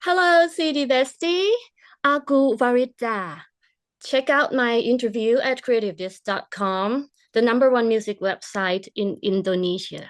Hello, CD Bestie. Aku VARITDA. Check out my interview at creativedisc.com, the number one music website in Indonesia.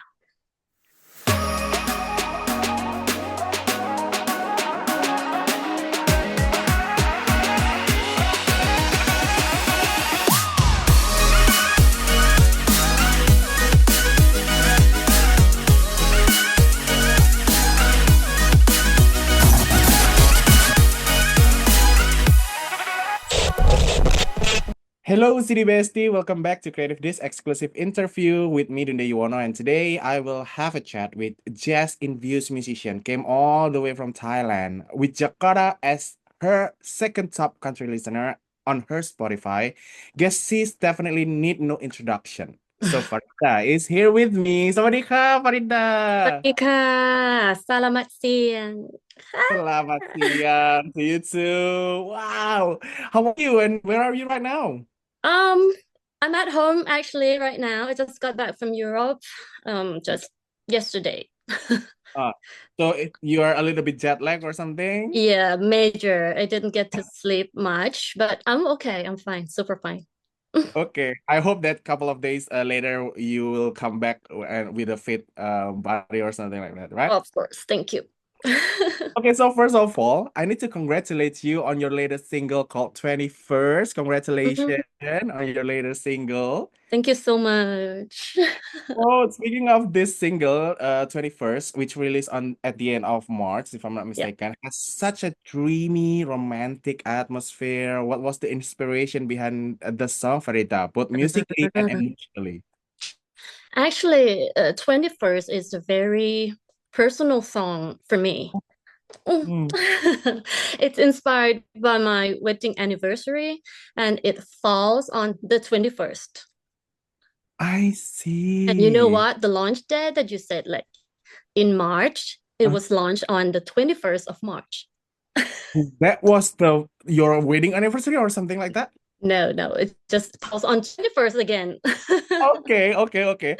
Hello, City Bestie. Welcome back to Creativedisc exclusive interview with me, Dundhee Yuwono. And today I will have a chat with jazz-infused musician, came all the way from Thailand, with Jakarta as her second top country listener on her Spotify. Guess she's definitely need no introduction. So Farida is here with me. Sawadee-ka, Farida. Selamat siang. Selamat siang to you too. Wow. How are you and where are you right now? Um, I'm at home actually right now. I just got back from Europe, just yesterday. Uh, so you are a little bit jet lag or something? Yeah, major. I didn't get to sleep much, but I'm okay. I'm fine, super fine. Okay. I hope that couple of days later you will come back and with a fit body or something like that, right? Of course, thank you. Okay, so first of all, I need to congratulate you on your latest single called 21st. Congratulations on your latest single. Thank you so much. Oh, speaking of this single, 21st, which released on at the end of March, if I'm not Yeah. mistaken, has such a dreamy, romantic atmosphere. What was the inspiration behind the song, Farida, both musically and emotionally? Actually, 21st is a very personal song for me. Mm, It's inspired by my wedding anniversary and it falls on the 21st. I And you know see. what? The launch date that you said, like in March, it Uh, was launched on the 21st of March. that was the your wedding anniversary or something like that? No, no, it just falls on 21st again. Okay.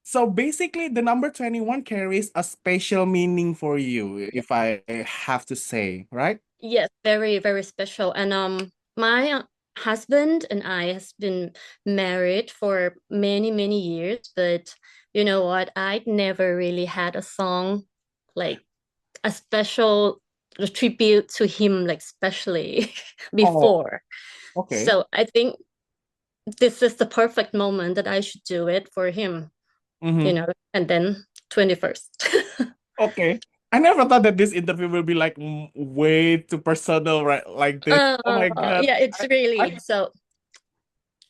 So basically, the number 21 carries a special meaning for you, if I have to say, right? Yes, very, very special. And my husband and I has been married for many, many years, but you know what? I'd never really had a song like a special tribute to him, like specially Oh, before. okay. So I think this is the perfect moment that I should do it for him, Mm-hmm. and then 21st. Okay. I never thought that this interview will be like way too personal, right? Like this. Oh my God. Yeah, it's I really so.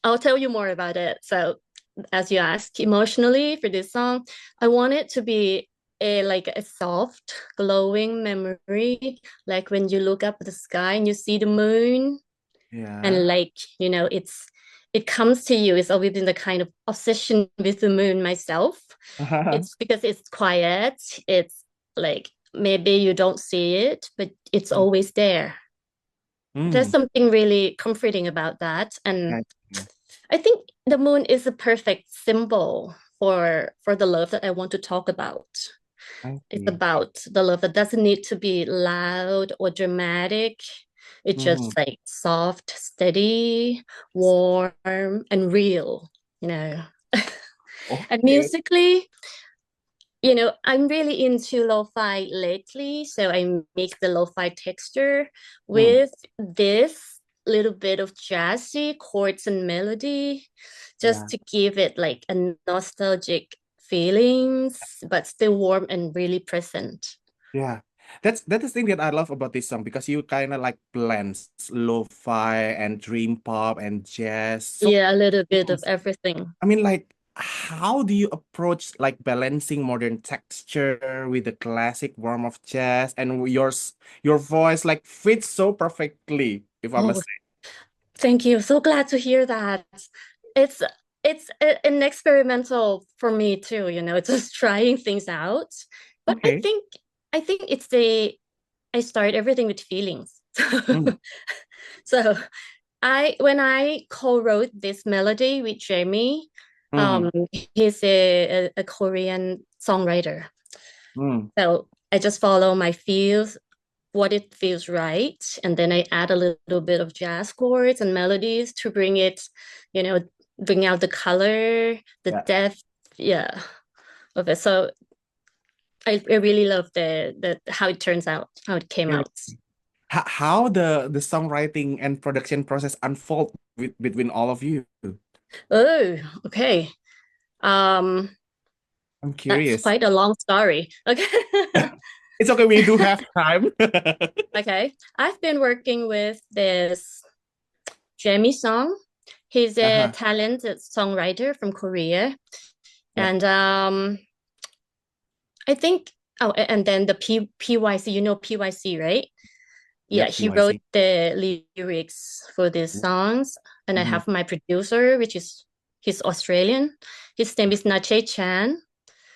I'll tell you more about it. So, as you asked, emotionally for this song, I want it to be a soft, glowing memory, like when you look up at the sky and you see the moon, yeah. and it comes to you. It's always been the kind of obsession with the moon myself. It's because it's quiet. It's like maybe you don't see it, but it's always there. There's Mm. something really comforting about that, and I see. I think the moon is a perfect symbol for the love that I want to talk about. I It's see. about the love that doesn't need to be loud or dramatic. It's Mm. just like soft, steady, warm, and real, you know. And Okay. musically, I'm really into lo-fi lately, so I mix the lo-fi texture Mm. with this little bit of jazzy chords and melody, just Yeah. to give it like a nostalgic feelings, but still warm and really present. Yeah. That's the thing that I love about this song because you kind of like blends lo-fi and dream pop and jazz so Yeah, a little bit of close. everything. I mean, like, how do you approach like balancing modern texture with the classic warmth of jazz and your voice like fits so perfectly, if I Oh, must say. thank you. So glad to hear that. It's an experimental for me too, it's just trying things out. But I Okay. think I think it's the I start everything with feelings. Mm, So when I co-wrote this melody with Jamie, mm, um, he's a Korean songwriter. mm, So I just follow my feels what it feels right. And then I add a little bit of jazz chords and melodies to bring it, you know, bring out the color, the Yeah. depth, yeah, of it. So I really love the how it turns out, how it came Yeah. out. How the songwriting and production process unfold between all of you? Oh, okay. Um, I'm that's curious. quite a long story. Okay. It's okay, we do have time. Okay. I've been working with this Jamie Song. He's a Uh-huh. talented songwriter from Korea. Yeah. And I think and then the PYC, you know PYC, right? Yeah, Yep, he wrote PYC. the lyrics for these songs. And I Mm-hmm. have my producer, which is he's Australian. His name is Nache Chan.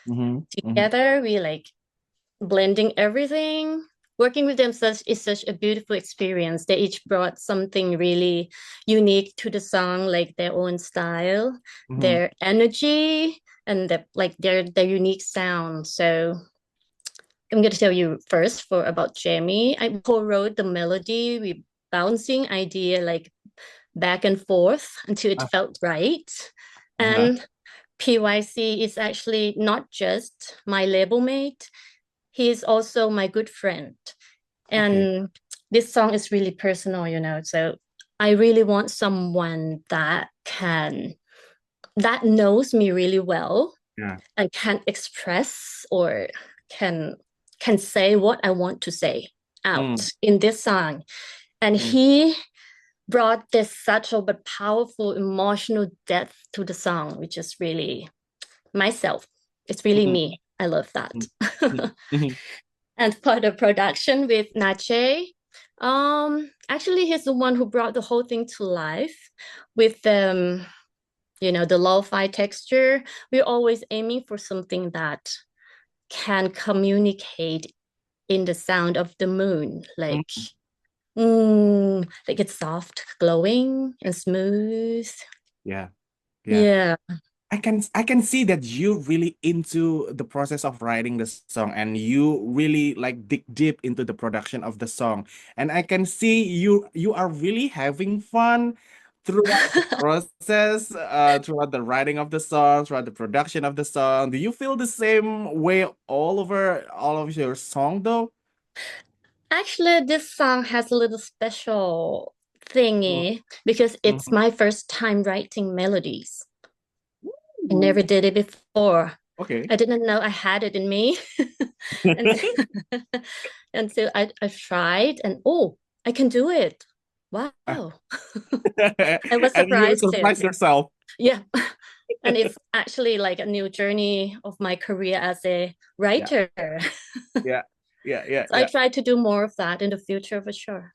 Mm-hmm. Mm-hmm. Together we like blending everything. Working with them is such a beautiful experience. They each brought something really unique to the song, like their own style, Mm-hmm. their energy, and their unique sound. So I'm going to tell you first for about Jamie. I co-wrote the melody with bouncing idea like back and forth until it felt right. Uh-huh. And PYC is actually not just my label mate, he is also my good friend. Okay. And this song is really personal, you know. So I really want someone that knows me really well Yeah. and can express or can can say what I want to say Mm. out in this song. And Mm. he brought this subtle but powerful emotional depth to the song, which is really myself. It's really Mm. me. I love that. Mm. Mm. And for the production with Nache, actually he's the one who brought the whole thing to life with the lo-fi texture. We're always aiming for something that can communicate in the sound of the moon, Mm. like it's soft, glowing, and smooth. Yeah. Yeah. Yeah. I can see that you really into the process of writing the song and you really like dig deep into the production of the song. And I can see you are really having fun throughout the process, throughout the writing of the song, throughout the production of the song. Do you feel the same way all over all of your song though? Actually, this song has a little special thingy because it's Mm-hmm. my first time writing melodies. I never did it before. Okay. I didn't know I had it in me. and and so I tried and oh, I can do it. Wow. I was And you surprised too. surprise yourself. Yeah. And it's actually like a new journey of my career as a Yeah, writer. yeah, yeah, yeah, So I yeah. try to do more of that in the future for sure.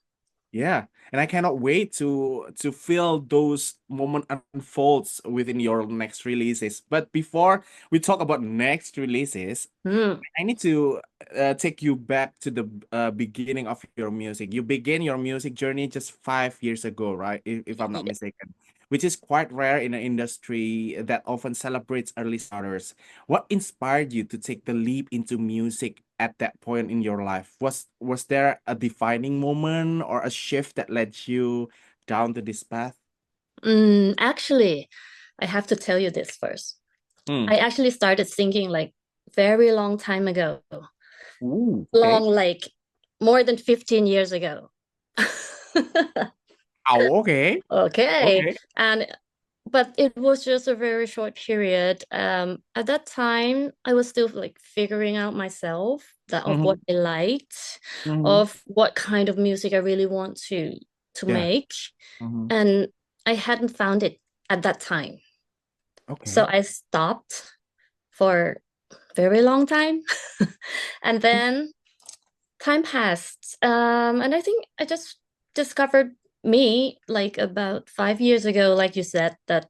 Yeah, and I cannot wait to feel those moment unfolds within your next releases. But before we talk about next releases, Mm, I need to take you back to the beginning of your music. You began your music journey just 5 years ago, right? If I'm not yeah. mistaken, which is quite rare in an industry that often celebrates early starters. What inspired you to take the leap into music at that point in your life? Was there a defining moment or a shift that led you down to this path? Actually, I have to tell you this first. Hmm. I actually started singing like very long time ago, Ooh, long okay. like more than 15 years ago. Oh, okay. Okay. Okay. And but it was just a very short period. At that time, I was still like figuring out myself that of Mm-hmm. what I liked, Mm-hmm. of what kind of music I really want to Yeah. make. Mm-hmm. And I hadn't found it at that time. So Okay. I stopped for a very long time. And then time passed. And I think I just discovered me like about 5 years ago, like you said, that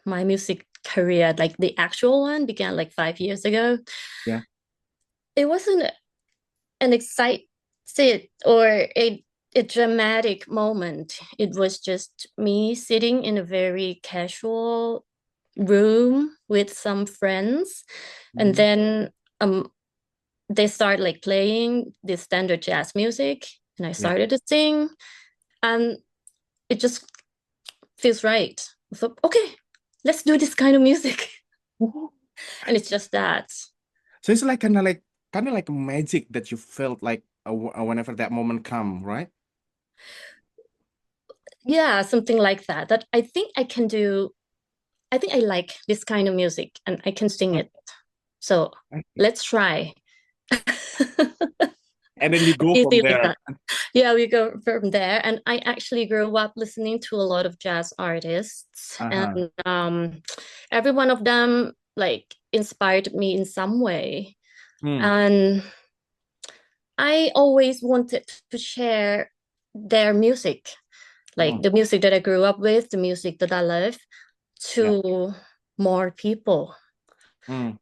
my music career, like the actual one, began like 5 years ago. Yeah. It wasn't an exciting or a dramatic moment. It was just me sitting in a very casual room with some friends. And Mm-hmm. then um they start like playing this standard jazz music, and I Yeah. started to sing, and it just feels right. I thought, okay, let's do this kind of music. Mhm. And it's just that. So it's like kind of like magic that you felt like whenever that moment come, right? Yeah, something like that. That I think I can do. I think I like this kind of music and I can sing Mm, it. So okay. let's try. And then you go from Easy like there. that. Yeah, we go from there. And I actually grew up listening to a lot of jazz artists, Uh-huh. and every one of them like inspired me in some way. Mm, And I always wanted to share their music, like mm, the music that I grew up with, the music that I love, yeah. to more people. Mm,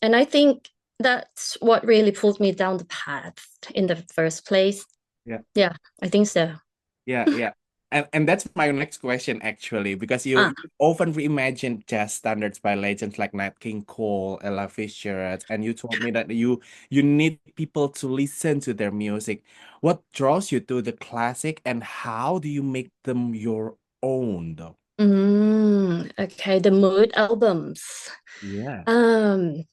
And I think that's what really pulled me down the path in the first place. yeah. Yeah, I think so. Yeah, yeah. And that's my next question actually, because Ah, you often reimagine jazz standards by legends like Nat King Cole, Ella Fitzgerald, and you told me that you need people to listen to their music. What draws you to the classic and how do you make them your own though? okay, the mood albums. Yeah. Um,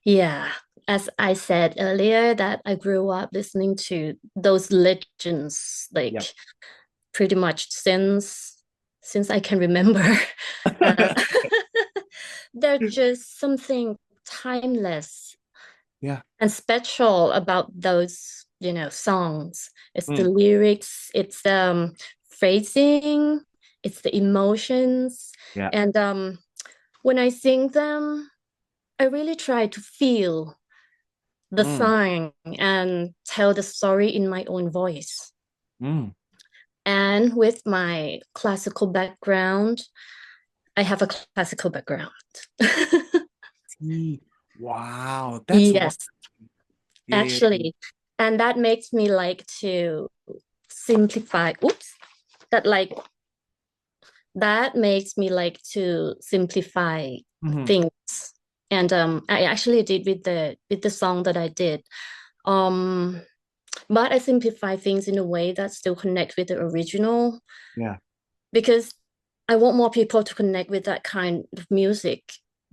yeah, as I said earlier, that I grew up listening to those legends, Yep. like pretty much since I can remember. Uh, they're just something timeless Yeah. and special about those, songs. It's the Mm, lyrics, it's the phrasing, it's the emotions. yeah. And when I sing them, I really try to feel the Mm, song and tell the story in my own voice. mm. And with my classical background, I have a classical background. See, wow, that's what. Yes, Yeah, yeah, yeah. actually. And that makes me like to simplify. Oops. That like that makes me like to simplify Mhm. things. And I actually did with the song that I did. Um but I simplify things in a way that still connect with the original, Yeah. because I want more people to connect with that kind of music.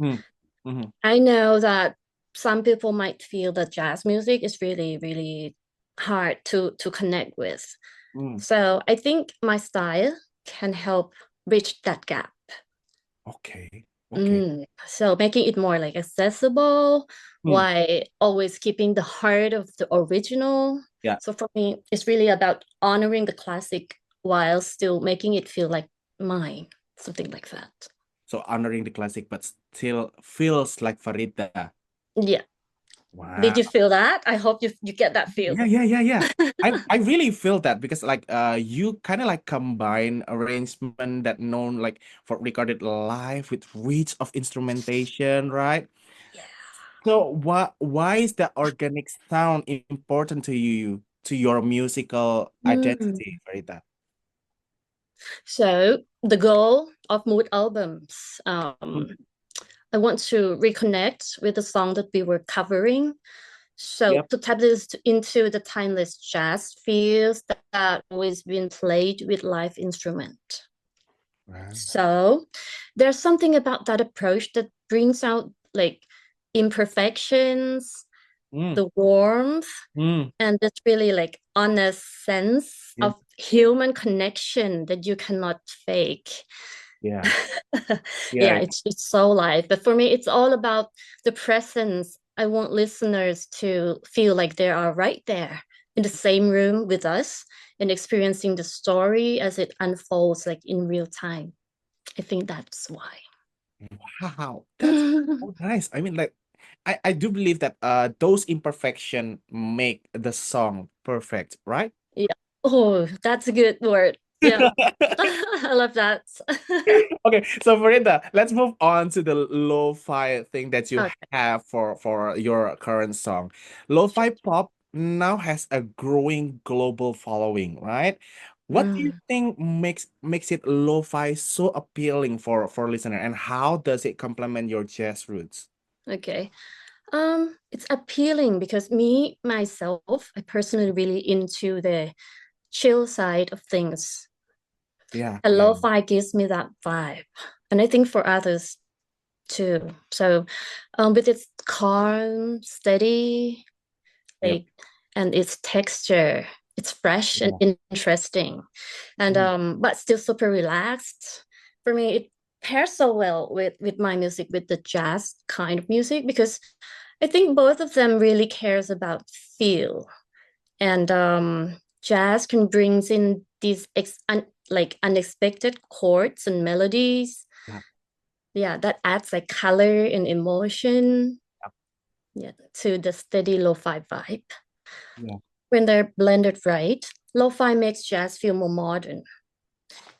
Mm, mhm, I know that some people might feel that jazz music is really, really hard to connect with. mm. So I think my style can help bridge that gap. Okay. Okay. So making it more like accessible Mm. while always keeping the heart of the original. Yeah. So for me, it's really about honoring the classic while still making it feel like mine, something like that. So honoring the classic, but still feels like VARITDA. Yeah. Did Wow. you feel that? I hope you get that feel. Yeah, yeah, yeah, yeah. I really feel that because like you kind of like combine arrangement that known like for recorded live with reach of instrumentation, right? Yeah. So why is the organic sound important to you to your musical Mm. identity, Farida? So the goal of mood albums, Mm. I want to reconnect with the song that we were covering. So Yep. to tap this into the timeless jazz feels that always been played with live instrument. Wow. So there's something about that approach that brings out like imperfections, Mm, the warmth, mm. and this really like honest sense Yeah. of human connection that you cannot fake. Yeah. Yeah, Yeah. it's so live. But for me, it's all about the presence. I want listeners to feel like they are right there in the same room with us and experiencing the story as it unfolds like in real time. I think that's why. Wow, that's so nice. I mean, like, I do believe that those imperfection make the song perfect, right? Yeah. Oh, that's a good word. Yeah. I love that. Okay, so Farida, let's move on to the lo-fi thing that you Okay, have for your current song. sure. Lo-fi pop now has a growing global following, right? What do you Mm, think makes it lo-fi so appealing for listener, and how does it complement your jazz roots? okay. It's appealing because me myself, I personally really into the chill side of things. Yeah, And yeah, lo-fi gives me that vibe, and I think for others too. So, with its calm, steady, yep, like, and its texture, it's fresh and yeah. interesting, and Mm, but still super relaxed. For me, it pairs so well with my music, with the jazz kind of music, because I think both of them really cares about feel, and jazz can brings in these like unexpected chords and melodies. yeah, Yeah, that adds like color and emotion. yeah, Yeah, to the steady lo-fi vibe. yeah. When they're blended right, lo-fi makes jazz feel more modern,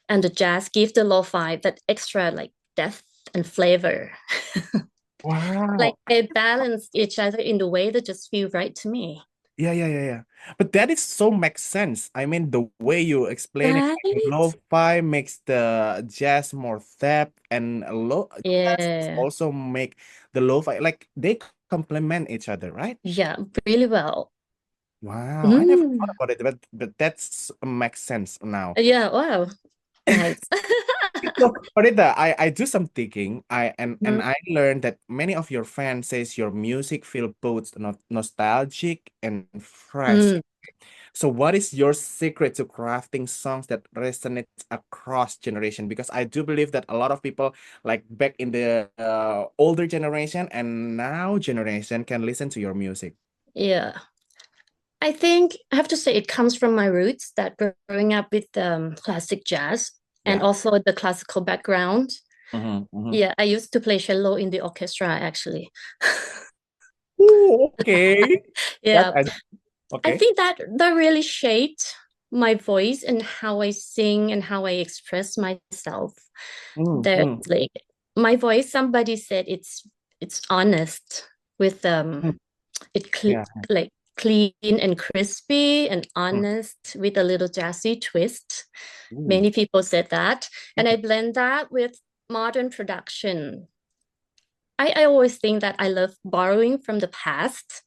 and the jazz gives the lo-fi that extra like depth and flavor. Like Wow. they balance each other in the way that just feel right to me. Yeah, yeah, yeah, yeah. But that is so makes sense. I mean, the way you explain it, like Right? lo-fi makes the jazz more depth, and lo jazz Yeah. also make the lo-fi like they complement each other, right? Yeah, really well. Wow, I never thought Mm. about it, but that's makes sense now. Yeah, wow. Nice. So, Farida, I do some thinking. And Mhm. I learned that many of your fans says your music feel both nostalgic and fresh. Mm. So what is your secret to crafting songs that resonates across generation? Because I do believe that a lot of people like back in the older generation and now generation can listen to your music. Yeah. I think I have to say it comes from my roots that growing up with classic jazz and Yeah. also the classical background. Mm-hmm, mm-hmm. Yeah, I used to play cello in the orchestra actually. Ooh, okay. That Yeah, I okay. think that really shaped my voice and how I sing and how I express myself. Mm, That mm, like my voice, somebody said it's honest with mm. it Yeah. like clean and crispy and Mm. honest with a little jazzy twist. Ooh, Many people said that. And I okay. blend that with modern production. I always think that I love borrowing from the past,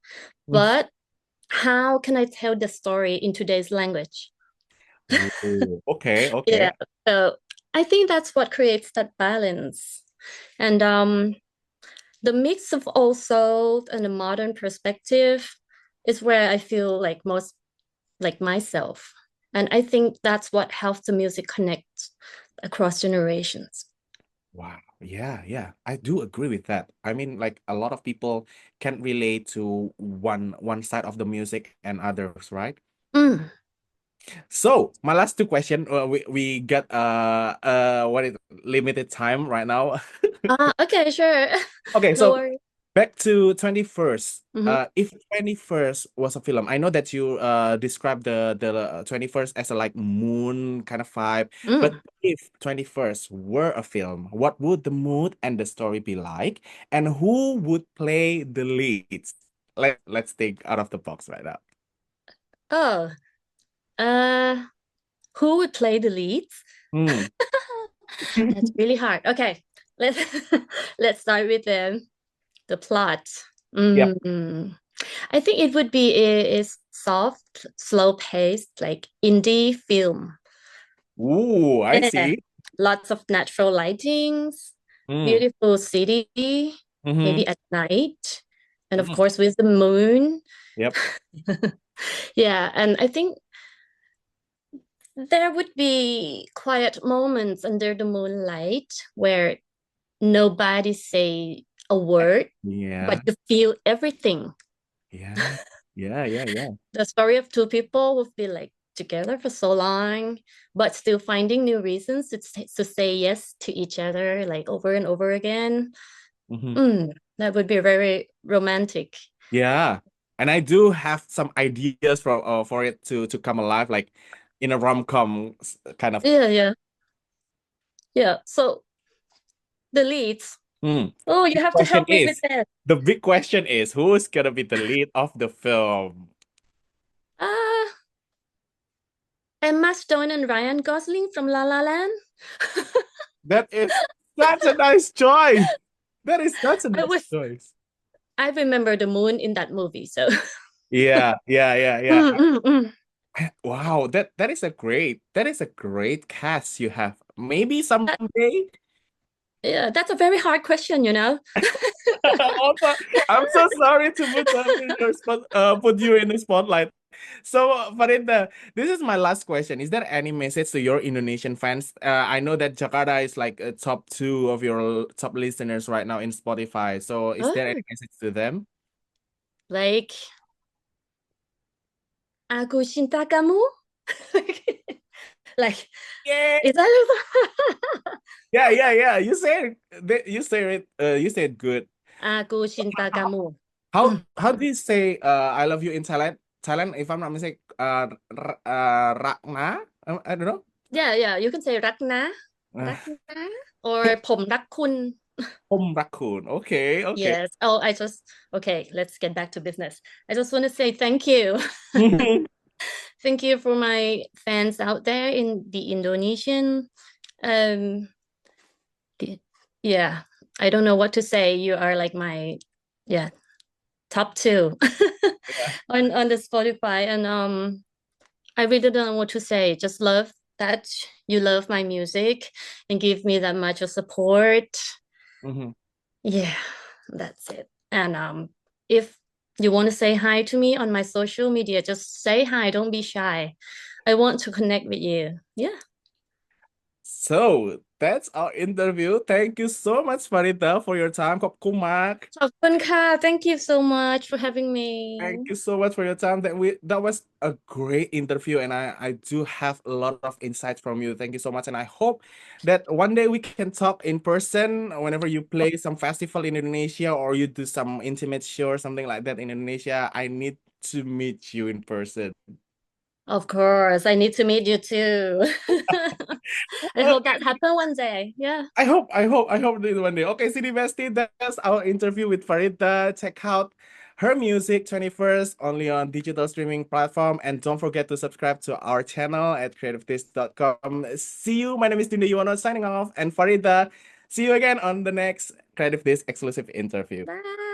Mm. but how can I tell the story in today's language? Ooh, okay, Yeah. okay. So I think that's what creates that balance. And the mix of old soul and the modern perspective is where I feel like most like myself. And I think that's what helps the music connect across generations. Wow. Yeah, yeah. I do agree with that. I mean, like a lot of people can relate to one side of the music and others, right? Mm. So my last two question, we got what is limited time right now. Okay, sure. Okay, No so worries. back to 21st. Mhm. If 21st was a film, I know that you described the 21st as a like moon kind of vibe, but Mm. if 21st were a film, what would the mood and the story be like, and who would play the leads? Let's think out of the box right now. Oh, uh, who would play the leads? Hmm. That's really hard. Okay, let's let's start with the plot. Yep. Mm. I think it would be a soft, slow-paced, like indie film. Ooh, I Yeah, see. lots of natural lightings, Mm. beautiful city, Mm-hmm. maybe at night, and of Mm. course with the moon. Yep. Yeah, and I think there would be quiet moments under the moonlight where nobody say a word, but Yeah. you feel everything. Yeah. Yeah. Yeah. Yeah. The story of two people who've been like together for so long, but still finding new reasons to say yes to each other, like over and over again. Mm-hmm. That would be very romantic. Yeah, and I do have some ideas for it to come alive, like in a rom-com kind of. Yeah, yeah, yeah. So the leads. Hmm. Oh, you Big have to question help me with is, that. the big question is, who's gonna be the lead of the film? Ah, Emma Stone and Ryan Gosling from La La Land. That is such a nice choice. That is such a I nice was choice. I remember the moon in that movie. So Yeah, yeah, yeah, yeah. mm, mm, mm. Wow, that is a great cast you have. Maybe That, someday. yeah, that's a very hard question, you know. Also, I'm so sorry to put put you in the spotlight. So, Farinda, this is my last question. Is there any message to your Indonesian fans? I know that Jakarta is like a top two of your top listeners right now in Spotify. So, is there any Oh, message to them? like aku cinta kamu. Like, Yeah, is that yeah, yeah, yeah. You say it good. aku cinta kamu? Mm. How do you say I love you in Thailand? Thailand, if I'm not mistaken, Rakna. I don't know. Yeah, yeah, you can say รักนะ Uh, รักนะ or ผมรักคุณ Om Rakun. Okay, okay. Yes. Oh, okay, let's get back to business. I just want to say thank you. Thank you for my fans out there in the Indonesian. Um, yeah, I don't know what to say. You are like my, yeah, top two Yeah. on the Spotify, and I really don't know what to say. Just love that you love my music and give me that much of support. Mhm. Yeah, that's it. And if you want to say hi to me on my social media, just say hi. Don't be shy. I want to connect with you. Yeah. So that's our interview. Thank you so much, Farida, for your time. ขอบคุณมาก ขอบคุณค่ะ Thank you so much for having me. Thank you so much for your time. That was a great interview, and I do have a lot of insights from you. Thank you so much, and I hope that one day we can talk in person whenever you play some festival in Indonesia or you do some intimate show or something like that in Indonesia. I need to meet you in person. Of course, I need to meet you too. I hope that Okay. happen one day. Yeah. I hope this one day. Okay, City Bestie, that's our interview with Farida. Check out her music 21st only on digital streaming platform. And don't forget to subscribe to our channel at creativedisc.com. See you. My name is Dundhee Yuwono signing off. And Farida, see you again on the next Creative Disc exclusive interview. Bye.